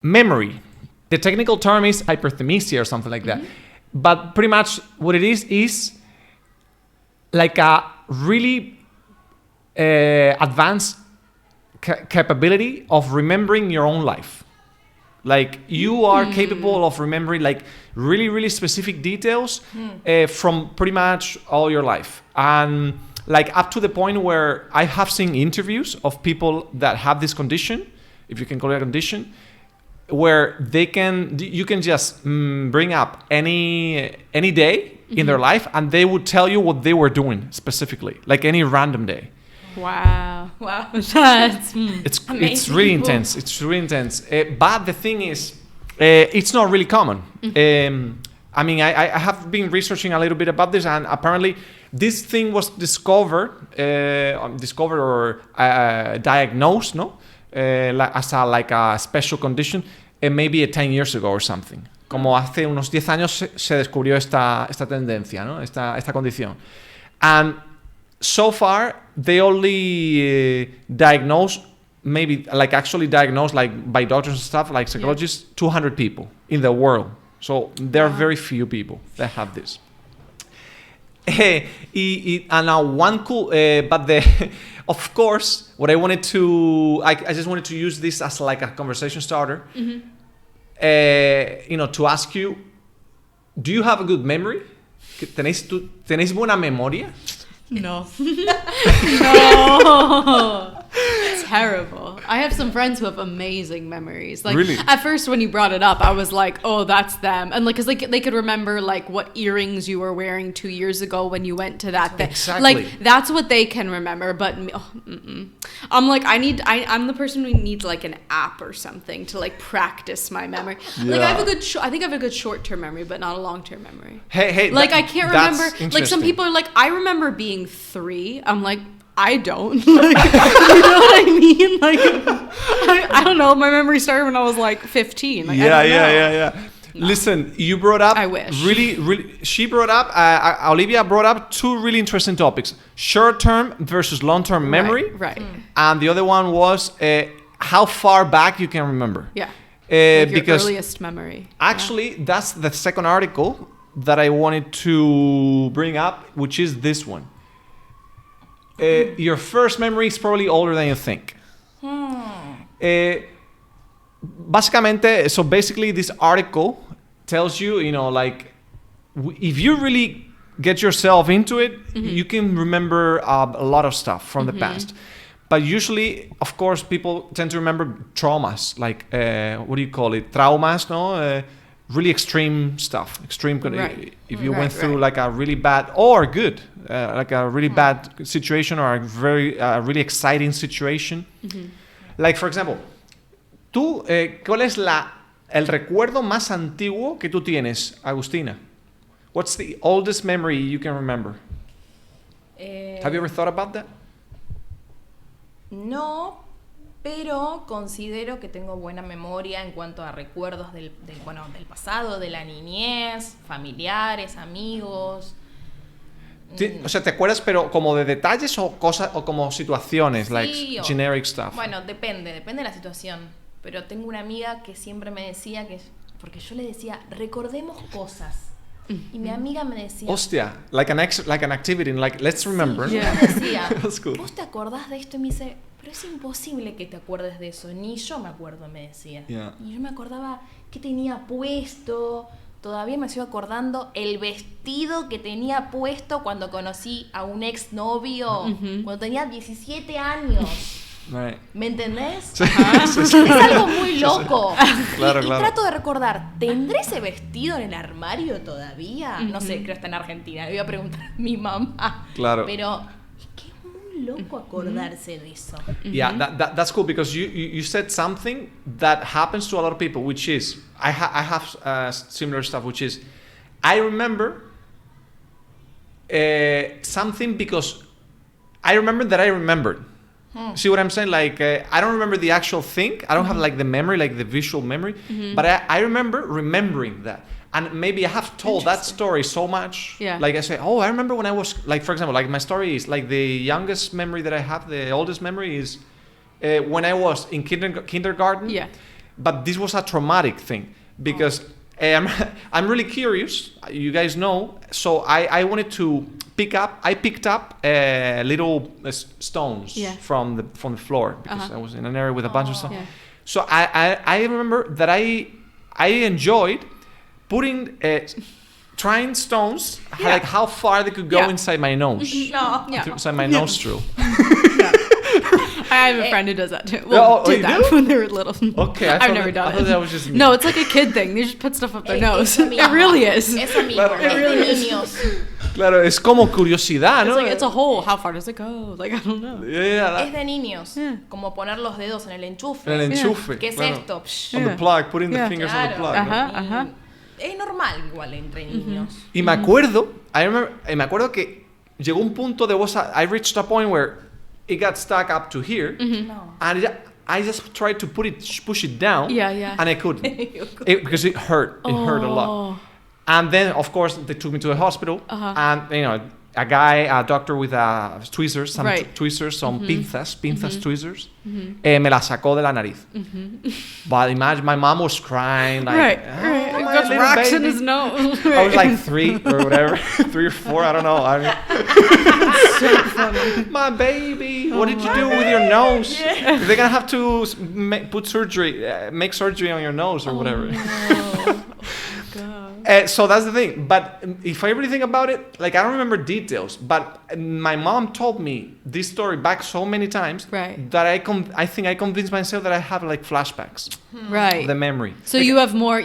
memory. The technical term is hyperthymesia or something like that. But pretty much what it is like a really advanced capability of remembering your own life. Like you are capable of remembering like really, really specific details from pretty much all your life. And like up to the point where I have seen interviews of people that have this condition, if you can call it a condition, where you can just bring up any day in their life and they would tell you what they were doing specifically, like any random day. Wow. That's it's really intense. It's really intense. But the thing is, it's not really common. I mean, I have been researching a little bit about this, and apparently this thing was discovered or diagnosed, no? As a special condition, maybe 10 years ago or something. Como hace unos 10 años se descubrió esta tendencia, ¿no? Esta condición. And so far, they only diagnose, maybe like actually diagnosed like by doctors and stuff, like psychologists, 200 people in the world. So there are very few people that have this. And now one cool, but of course, what I wanted to, I just wanted to use this as like a conversation starter. To ask you, do you have a good memory? ¿Tenéis buena memoria? No. No. Terrible. I have some friends who have amazing memories. Like really? At first when you brought it up, I was like, oh, that's them. And like, cause like they could remember like what earrings you were wearing 2 years ago when you went to that thing. Exactly. Like that's what they can remember. But I'm like, I'm the person who needs like an app or something to like practice my memory. Yeah. Like I think I have a good short-term mememory, but not a long-term memory. Hey. Like I can't remember. Like some people are like, I remember being 3. I'm like, I don't. Like, you know what I mean? Like, I don't know. My memory started when I was like 15. Like, Yeah. No. Listen, you brought up. I wish. Really. She brought up. Olivia brought up 2 really interesting topics: short-term versus long-term memory. Right. And the other one was how far back you can remember. Yeah. Like your because earliest memory. Actually, that's the second article that I wanted to bring up, which is this one. Your first memory is probably older than you think. Basically, this article tells you, like, if you really get yourself into it, you can remember a lot of stuff from the past. But usually, of course, people tend to remember traumas, like, what do you call it? Traumas, no? Really extreme stuff. Right. If you went through like a really bad or good, like a really bad situation or a really exciting situation. Like, for example, tú, ¿cuál es el recuerdo más antiguo que tú tienes, Agustina? What's the oldest memory you can remember? Have you ever thought about that? No, pero considero que tengo buena memoria en cuanto a recuerdos del pasado, de la niñez, familiares, amigos. O sea, ¿te acuerdas pero como de detalles o cosas o como situaciones, Sí, like generic stuff? Bueno, depende de la situación. Pero tengo una amiga que siempre me decía porque yo le decía, recordemos cosas. Y mi amiga me decía... Hostia, like an activity, like let's remember. Sí, yo me decía, That's cool. ¿vos te acordás de esto? Y me dice, pero es imposible que te acuerdes de eso. Ni yo me acuerdo, me decía. Yeah. Y yo me acordaba qué tenía puesto. Todavía me sigo acordando el vestido que tenía puesto cuando conocí a un exnovio. Cuando tenía 17 años. Right. ¿Me entendés? Sí, sí. Es algo muy loco. Claro, y claro. trato de recordar, ¿tendré ese vestido en el armario todavía? No sé, creo que está en Argentina. Le voy a preguntar a mi mamá. Claro. Pero es que es muy loco acordarse de eso. Yeah, that's cool because you said something that happens to a lot of people, which is I have similar stuff, which is I remember something because I remember that I remembered. See what I'm saying? Like, I don't remember the actual thing. I don't have like the memory, like the visual memory. But I remember remembering that. And maybe I have told that story so much. Yeah. Like I say, I remember when I was, like, for example, like my story is like the youngest memory that I have, the oldest memory is when I was in kindergarten. Yeah. but this was a traumatic thing because I'm really curious. You guys know, so I wanted to picked up little stones from the floor because I was in an area with a bunch of stones. Yeah. So I remember that I enjoyed putting trying stones like how far they could go inside my nose. Inside my nostril. I have a friend who does that too. Well, did that when they were little. Okay, I've never done it. That was just me. No, it's like a kid thing. They just put stuff up their nose. It really is. Es amigo. Es de niños. Claro, es como curiosidad, ¿no? It's like, it's a hole. How far does it go? Like, I don't know. Es de niños. Como poner los dedos en el enchufe. En el enchufe. ¿Qué es esto? On the plug, putting the fingers on the plug. Es normal igual entre niños. Y me acuerdo que llegó un punto I reached a point where it got stuck up to here, and I just tried to push it down, and I couldn't, because it hurt. It hurt a lot. And then, of course, they took me to the hospital, and a doctor with tweezers, some pinzas tweezers, me la sacó de la nariz. But imagine, my mom was crying, like, he got rocks in his nose. I was like 3 or whatever, 3 or 4, I don't know. It's so funny. My baby, what did you do with your nose? They're gonna have to make surgery on your nose or whatever. No. So that's the thing. But if I really think about it, like I don't remember details, but my mom told me this story back so many times that I think I convinced myself that I have like flashbacks. Right. The memory. So like, you have more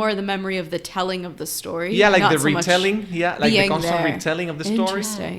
of the memory of the telling of the story. Yeah, like not the so retelling. Yeah, like the constant retelling of the story. Interesting.